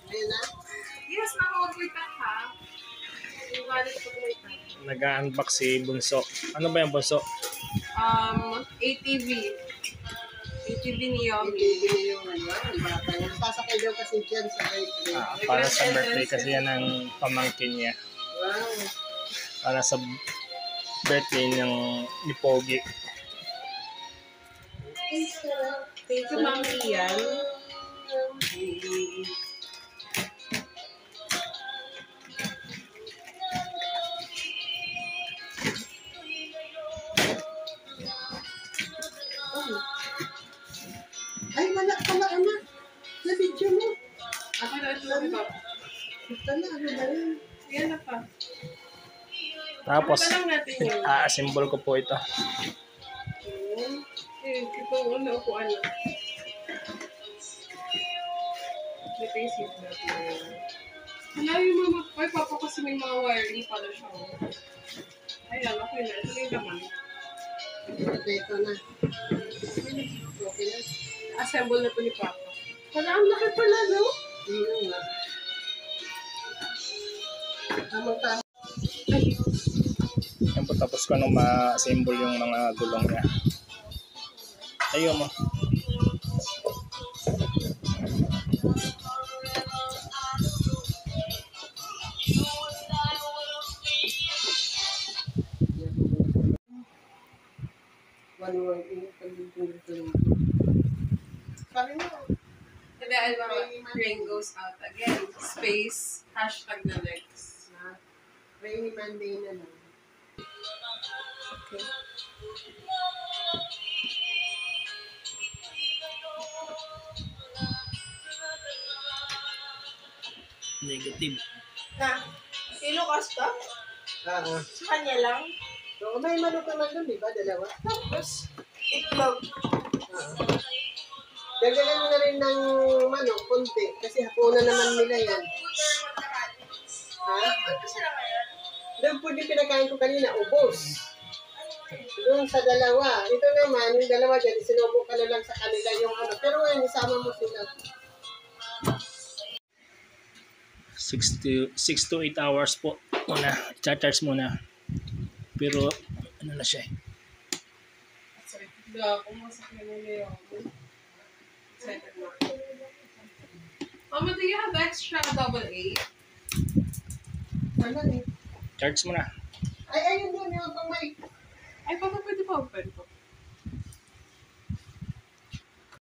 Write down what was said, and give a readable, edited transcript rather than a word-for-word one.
Ayun na? Yes, naka-wait ka ha. Nag-unbox si Bunso. Ano ba yung Bunso? ATV. ATV ni Yomi. ATV yung ano, ang bata yan. Sasakay daw kasi dyan sa birthday. Para sa birthday kasi yan ang pamangkin niya. Wow. Para sa birthday ng ni Pogi. Thank you, Mami Ian. Ay, wala pala, anak. Na-video mo. Ako na ito lang ito. Ito na, ano ba yun? Yan na pa. Tapos, Ano lang natin yun? a-assemble ko po ito. Ito una ko ano. Ito yung seatbelt na yun. Wala yung mga, ay papa kasi may mga wiring pala siya. Ayan, okay na. Ito na yung laman. Ito na. Okay na. Assemble na ito ni papa. Wala, ang laki pala, no? Hindi nga. Tamang tama. Yan po, tapos ko nung ma-assemble yung mga gulong niya. Ayun mo. One word. Sabi mo, And then, rain goes out again. Space, hashtag na next. rainy Monday na lang. Okay. Negative. Na, kilo kasta? Sa kanya lang. So, may manok naman doon, di ba? Dalawa. Tapos, itlog. Dagdagan mo na rin ng manok, konti. Kasi hapunan naman nila yan. Ha? Ano sila ngayon? Doon po yung pinakain ko kanina, ubos. Doon sa dalawa. Ito naman, yung dalawa dyan, sinubo ka na lang sa kanila yung ano. Pero ngayon, isama mo sila. 6 to 8 hours po muna. Charge muna. Pero, ano na siya eh. Sorry. Kumasak na nila yung excited na. Mama, do you have extra AA? Ano eh? Charge muna. Ay, ayun yun, yung pang may... Ay, papa, pwede pa open ko.